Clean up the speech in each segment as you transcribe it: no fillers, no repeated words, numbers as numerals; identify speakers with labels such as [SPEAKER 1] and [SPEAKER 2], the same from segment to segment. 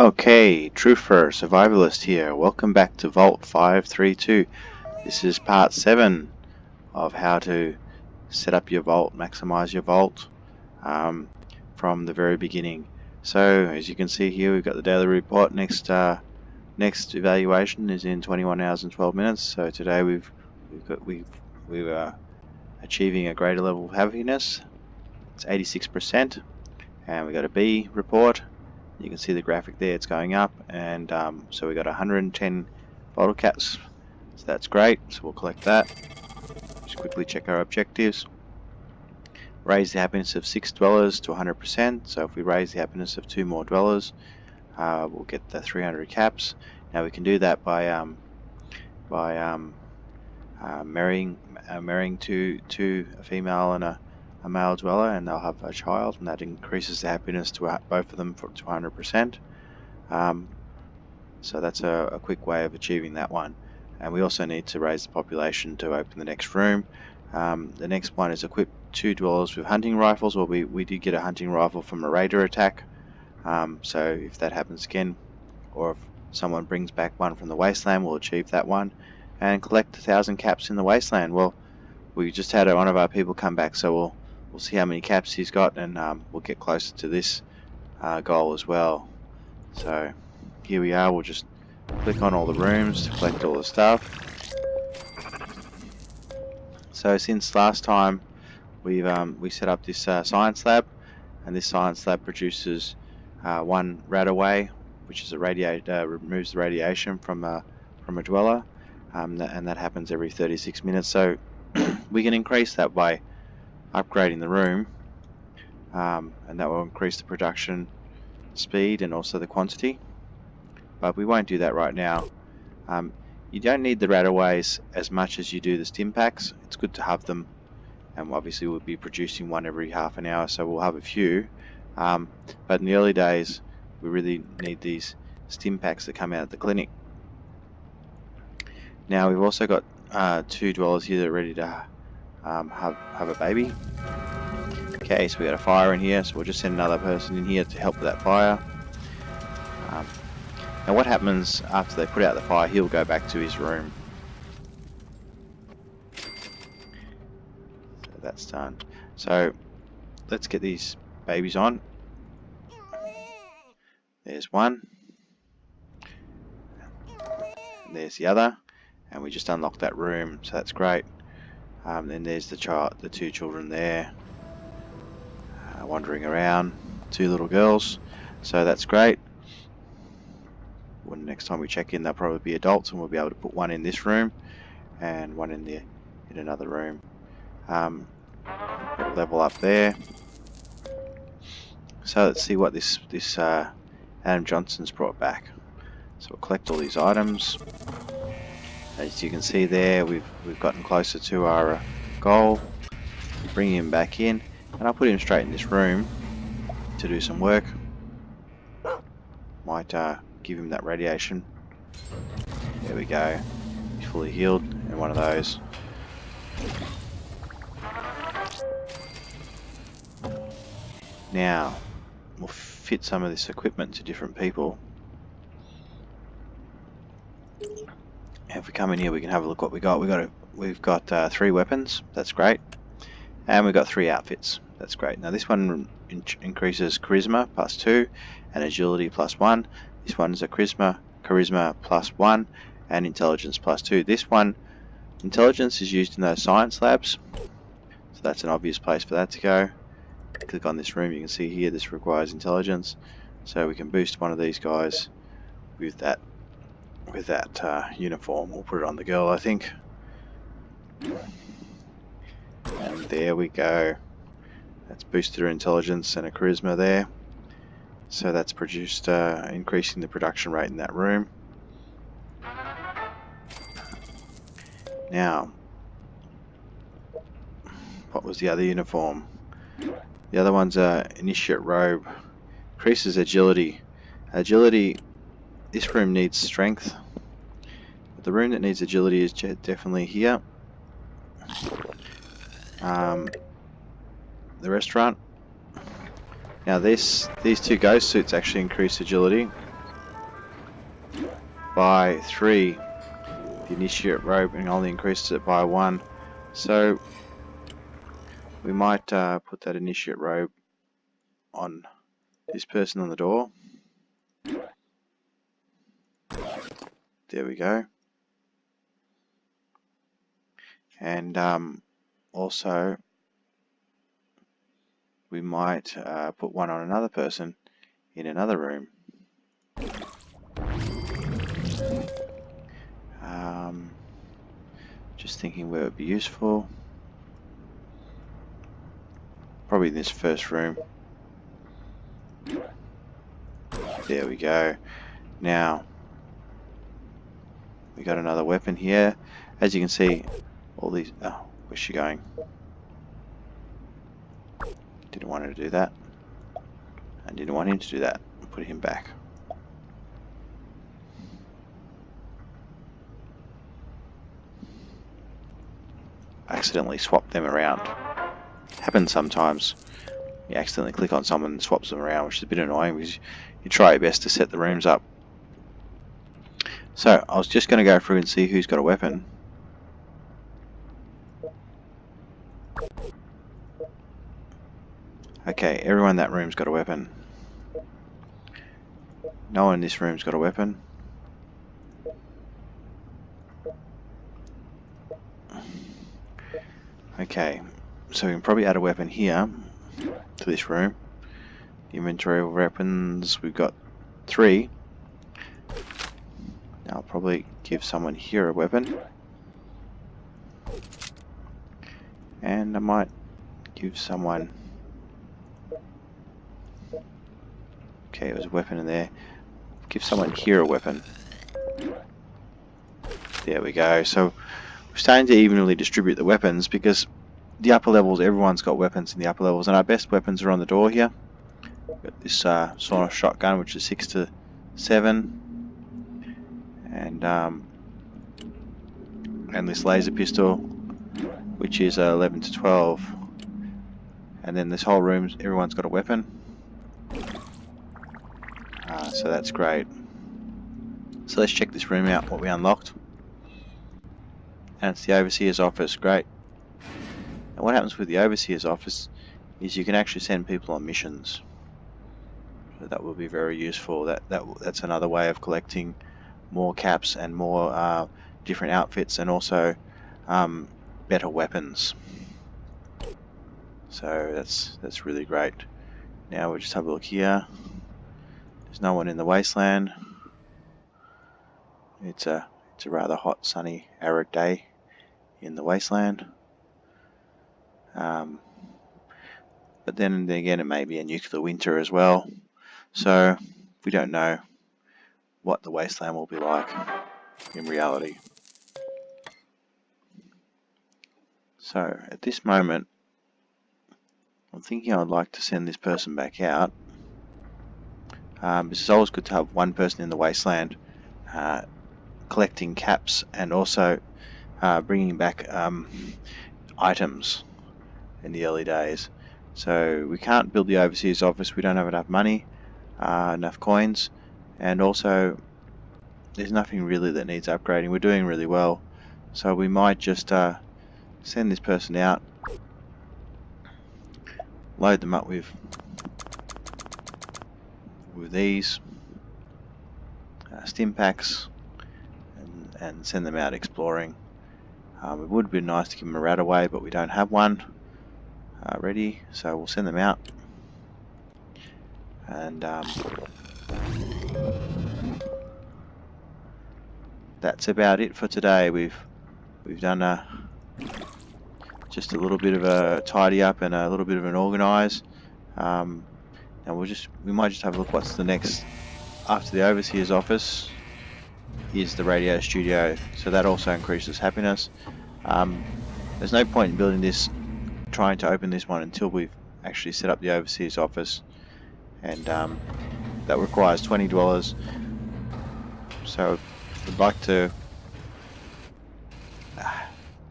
[SPEAKER 1] Okay, Truther, Survivalist here. Welcome back to Vault 532. This is part 7 of how to set up your vault, maximize your vault from the very beginning. So, as you can see here, we've got the daily report. Next evaluation is in 21 hours and 12 minutes. So today we are achieving a greater level of happiness. It's 86%, and we got a B report. You can see the graphic there, it's going up, and so we got 110 bottle caps, so that's great. So we'll collect that. Just quickly check our objectives. Raise the happiness of 6 dwellers to 100%, so if we raise the happiness of 2 more dwellers, we'll get the 300 caps. Now we can do that by marrying two a female and a male dweller, and they'll have a child, and that increases the happiness to both of them to 100%. So that's a quick way of achieving that one. And we also need to raise the population to open the next room. The next one is equip 2 dwellers with hunting rifles. Well, we did get a hunting rifle from a raider attack, so if that happens again, or if someone brings back one from the Wasteland, we'll achieve that one. And collect 1,000 caps in the Wasteland. Well, we just had one of our people come back, so we'll see how many caps he's got, and we'll get closer to this goal as well. So here we are. We'll just click on all the rooms to collect all the stuff. So since last time we set up this science lab, and this science lab produces one radaway, which is removes the radiation from a dweller, and that happens every 36 minutes. So we can increase that by upgrading the room, and that will increase the production speed and also the quantity, but we won't do that right now. You don't need the radaways as much as you do the stim packs. It's good to have them, and obviously we'll be producing one every half an hour, so we'll have a few, but in the early days we really need these stim packs that come out of the clinic. Now we've also got 2 dwellers here that are ready to have a baby. Okay, so we got a fire in here, so we'll just send another person in here to help with that fire. Now what happens after they put out the fire, he'll go back to his room. So that's done. So let's get these babies on. There's one, and there's the other, and we just unlocked that room, so that's great. Then there's the 2 children there, wandering around, 2 little girls, so that's great. When next time we check in, they'll probably be adults, and we'll be able to put one in this room and one in another room. Level up there. So let's see what this Adam Johnson's brought back. So we'll collect all these items. As you can see there, we've gotten closer to our goal. Bring him back in, and I'll put him straight in this room to do some work. Might give him that radiation. There we go. He's fully healed, and one of those. Now we'll fit some of this equipment to different people. If we come in here, we can have a look what we got. We've got 3 weapons. That's great, and we've got 3 outfits. That's great. Now this one increases charisma +2 and agility +1. This one is a charisma +1 and intelligence +2. This one, intelligence, is used in those science labs, so that's an obvious place for that to go. Click on this room. You can see here this requires intelligence, so we can boost one of these guys with that uniform. We'll put it on the girl, I think. And there we go. That's boosted her intelligence and a charisma there. So that's produced increasing the production rate in that room. Now, what was the other uniform? The other one's a initiate robe. Increases agility. Agility. This room needs strength, but the room that needs agility is definitely here. The restaurant. Now these 2 ghost suits actually increase agility. by 3. The initiate rope and only increases it by 1. So we might put that initiate rope on this person on the door. There we go. And also we might put one on another person in another room. Just thinking where it would be useful. Probably in this first room. There we go. Now we got another weapon here. As you can see, all these. Oh, where's she going? Didn't want her to do that. I didn't want him to do that. Put him back. Accidentally swap them around. Happens sometimes. You accidentally click on someone and swaps them around, which is a bit annoying because you try your best to set the rooms up. So I was just going to go through and see who's got a weapon. Okay, everyone in that room's got a weapon. No one in this room's got a weapon. Okay, so we can probably add a weapon here to this room. Inventory of weapons, we've got 3. Now I'll probably give someone here a weapon. And I might give someone... Okay, there's a weapon in there. Give someone here a weapon. There we go. So we're starting to evenly distribute the weapons because the upper levels, everyone's got weapons in the upper levels, and our best weapons are on the door here. We've got this sawn-off shotgun, which is 6 to 7, and this laser pistol, which is 11 to 12. And then this whole room, everyone's got a weapon. So that's great. So let's check this room out, what we unlocked. And it's the Overseer's office, great. And what happens with the Overseer's office is you can actually send people on missions. So that will be very useful. That's another way of collecting more caps and more different outfits, and also better weapons. So that's really great. Now we'll just have a look here. There's no one in the Wasteland. It's a rather hot, sunny, arid day in the Wasteland. But then again, it may be a nuclear winter as well. So we don't know what the Wasteland will be like in reality. So at this moment, I'm thinking I'd like to send this person back out. It's always good to have one person in the Wasteland collecting caps and also bringing back items in the early days. So we can't build the Overseer's office, we don't have enough money, enough coins, and also there's nothing really that needs upgrading. We're doing really well, so we might just send this person out, load them up with these stim packs, and send them out exploring. It would be nice to give them a rat away, but we don't have one ready, so we'll send them out. And that's about it for today. We've done just a little bit of a tidy up and a little bit of an organize. And we might just have a look what's the next after the Overseer's office is the radio studio, so that also increases happiness. There's no point in building this, trying to open this one until we've actually set up the Overseer's office, and that requires $20. So we'd like to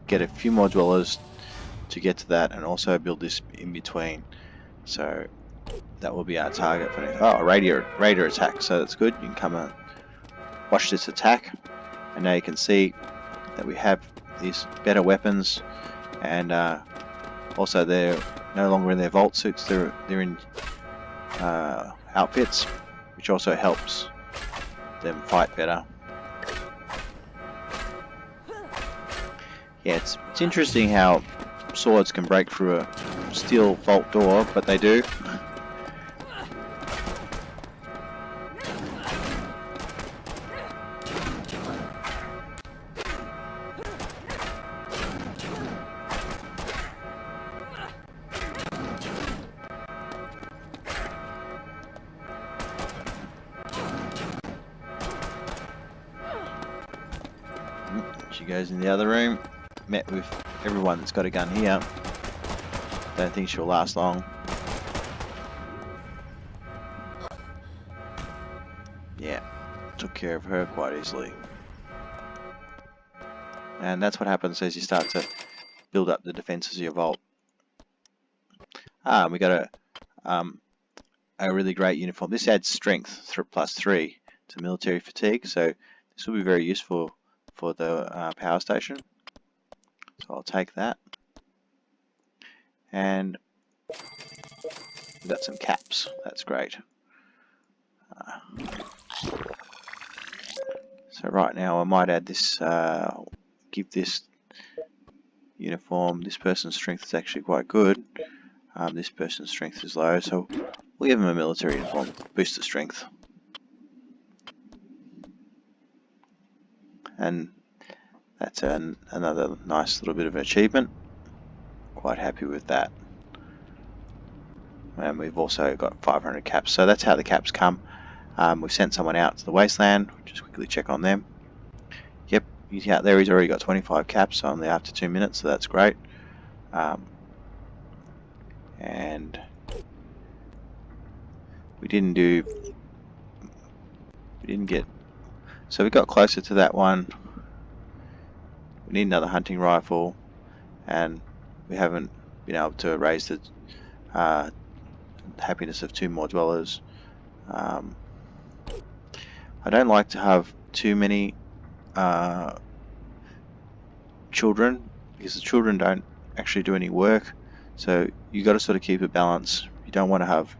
[SPEAKER 1] get a few more dwellers to get to that, and also build this in between. So that will be our target for next. Oh, a raider attack, so that's good. You can come watch this attack, and now you can see that we have these better weapons, and also they're no longer in their vault suits, they're in outfits, which also helps them fight better. Yeah, it's interesting how swords can break through a steel vault door, but they do. She goes in the other room, met with everyone that's got a gun here. Don't think she'll last long. Yeah, took care of her quite easily. And that's what happens as you start to build up the defenses of your vault. We got a really great uniform. This adds strength +3 to military fatigue, so this will be very useful for the power station. So I'll take that. And we've got some caps. That's great. So right now I might add this, give this uniform, this person's strength is actually quite good. This person's strength is low, so we'll give them a military uniform, boost the strength. And that's another nice little bit of an achievement. Quite happy with that. And we've also got 500 caps, so that's how the caps come. We've sent someone out to the Wasteland. Just quickly check on them. Yep, he's out there. He's already got 25 caps only after 2 minutes, so that's great. And we didn't get, so we got closer to that one. We need another hunting rifle, and we haven't been able to raise the happiness of 2 more dwellers. I don't like to have too many children, because the children don't actually do any work, so you got to sort of keep a balance. You don't want to have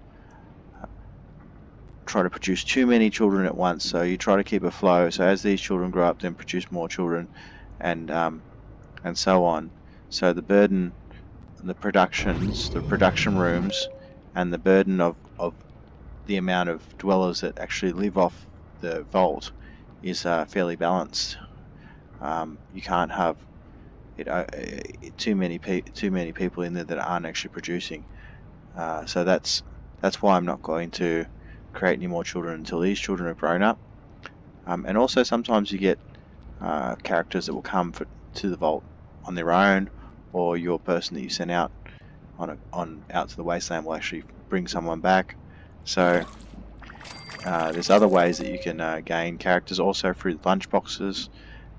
[SPEAKER 1] try to produce too many children at once, so you try to keep a flow, so as these children grow up then produce more children, and so on. So the burden, the production rooms, and the burden of the amount of dwellers that actually live off the vault is fairly balanced. You can't have too many people in there that aren't actually producing. So that's why I'm not going to create any more children until these children are grown up. And also sometimes you get characters that will come to the vault on their own, or your person that you sent out out to the Wasteland will actually bring someone back. So there's other ways that you can gain characters also through the lunch boxes.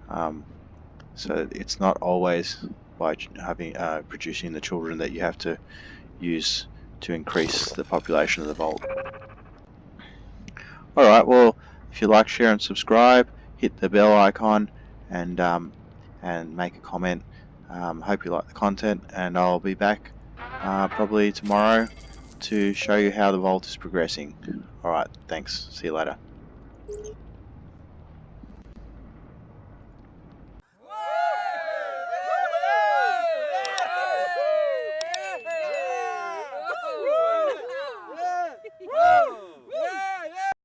[SPEAKER 1] So it's not always by having producing the children that you have to use to increase the population of the vault. Alright, well, if you like, share and subscribe, hit the bell icon, and make a comment. Hope you like the content, and I'll be back probably tomorrow to show you how the vault is progressing. Alright, thanks. See you later.